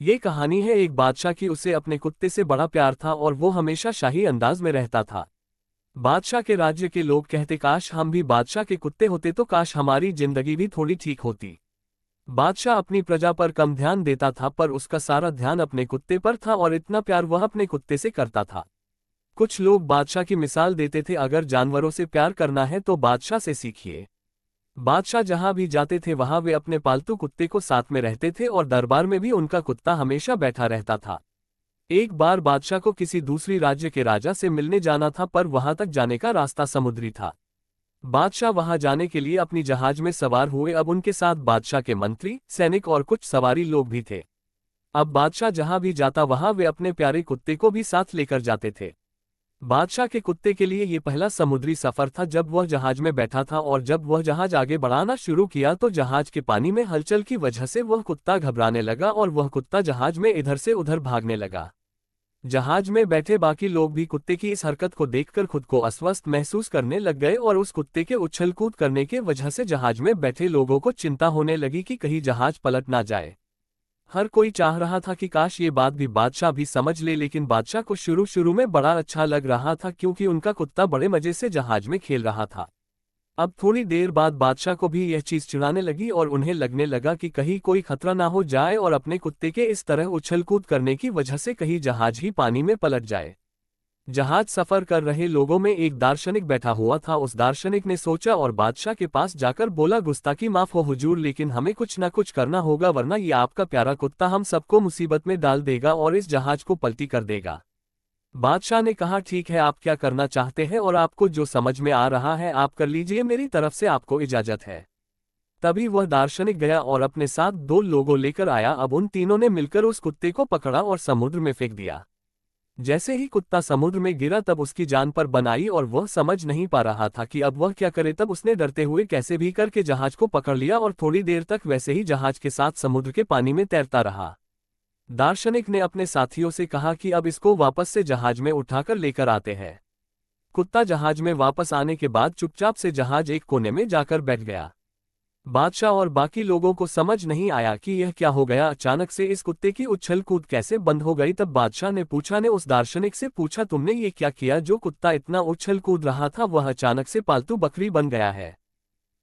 ये कहानी है एक बादशाह की। उसे अपने कुत्ते से बड़ा प्यार था और वो हमेशा शाही अंदाज में रहता था। बादशाह के राज्य के लोग कहते, काश हम भी बादशाह के कुत्ते होते तो काश हमारी जिंदगी भी थोड़ी ठीक होती। बादशाह अपनी प्रजा पर कम ध्यान देता था, पर उसका सारा ध्यान अपने कुत्ते पर था और इतना प्यार वह अपने कुत्ते से करता था। कुछ लोग बादशाह की मिसाल देते थे, अगर जानवरों से प्यार करना है तो बादशाह से सीखिए। बादशाह जहां भी जाते थे वहां वे अपने पालतू कुत्ते को साथ में रहते थे और दरबार में भी उनका कुत्ता हमेशा बैठा रहता था। एक बार बादशाह को किसी दूसरी राज्य के राजा से मिलने जाना था, पर वहां तक जाने का रास्ता समुद्री था। बादशाह वहां जाने के लिए अपनी जहाज में सवार हुए। अब उनके साथ बादशाह के मंत्री, सैनिक और कुछ सवारी लोग भी थे। अब बादशाह जहां भी जाता वहां वे अपने प्यारे कुत्ते को भी साथ लेकर जाते थे। बादशाह के कुत्ते के लिए ये पहला समुद्री सफर था जब वह जहाज में बैठा था, और जब वह जहाज आगे बढ़ाना शुरू किया तो जहाज के पानी में हलचल की वजह से वह कुत्ता घबराने लगा और वह कुत्ता जहाज में इधर से उधर भागने लगा। जहाज में बैठे बाकी लोग भी कुत्ते की इस हरकत को देखकर खुद को अस्वस्थ महसूस करने लग गए और उस कुत्ते के उछल कूद करने के वजह से जहाज में बैठे लोगों को चिंता होने लगी कि कहीं जहाज पलट ना जाए। हर कोई चाह रहा था कि काश ये बात भी बादशाह भी समझ ले, लेकिन बादशाह को शुरू शुरू में बड़ा अच्छा लग रहा था क्योंकि उनका कुत्ता बड़े मजे से जहाज में खेल रहा था। अब थोड़ी देर बाद बादशाह को भी यह चीज चिढ़ाने लगी और उन्हें लगने लगा कि कहीं कोई खतरा ना हो जाए और अपने कुत्ते के इस तरह उछल कूद करने की वजह से कहीं जहाज ही पानी में पलट जाए। जहाज सफर कर रहे लोगों में एक दार्शनिक बैठा हुआ था। उस दार्शनिक ने सोचा और बादशाह के पास जाकर बोला, गुस्ताखी माफ हो हुजूर, लेकिन हमें कुछ ना कुछ करना होगा, वरना ये आपका प्यारा कुत्ता हम सबको मुसीबत में डाल देगा और इस जहाज को पलटी कर देगा। बादशाह ने कहा, ठीक है, आप क्या करना चाहते हैं और आपको जो समझ में आ रहा है आप कर लीजिए, मेरी तरफ से आपको इजाजत है। तभी वह दार्शनिक गया और अपने साथ दो लोगों लेकर आया। अब उन तीनों ने मिलकर उस कुत्ते को पकड़ा और समुद्र में फेंक दिया। जैसे ही कुत्ता समुद्र में गिरा तब उसकी जान पर बन आई और वह समझ नहीं पा रहा था कि अब वह क्या करे। तब उसने डरते हुए कैसे भी करके जहाज को पकड़ लिया और थोड़ी देर तक वैसे ही जहाज के साथ समुद्र के पानी में तैरता रहा। दार्शनिक ने अपने साथियों से कहा कि अब इसको वापस से जहाज में उठाकर लेकर आते हैं। कुत्ता जहाज में वापस आने के बाद चुपचाप से जहाज एक कोने में जाकर बैठ गया। बादशाह और बाकी लोगों को समझ नहीं आया कि यह क्या हो गया। अचानक से इस कुत्ते की उछल कूद कैसे बंद हो गई। तब बादशाह ने उस दार्शनिक से पूछा, तुमने ये क्या किया? जो कुत्ता इतना उछल कूद रहा था वह अचानक से पालतू बकरी बन गया है।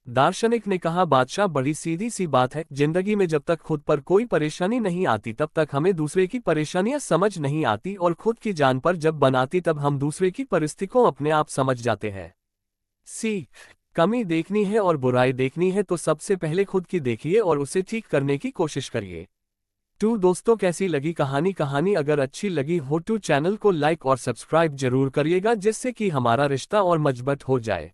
दार्शनिक ने कहा, बादशाह, बड़ी सीधी सी बात है, जिंदगी में जब तक खुद पर कोई परेशानी नहीं आती तब तक हमें दूसरे की परेशानियां समझ नहीं आती, और खुद की जान पर जब बनाती तब हम दूसरे की परिस्थितियों अपने आप समझ जाते हैं। सीख, कमी देखनी है और बुराई देखनी है तो सबसे पहले खुद की देखिए और उसे ठीक करने की कोशिश करिए। दोस्तों, कैसी लगी कहानी अगर अच्छी लगी हो तो चैनल को लाइक और सब्सक्राइब जरूर करिएगा, जिससे कि हमारा रिश्ता और मजबूत हो जाए।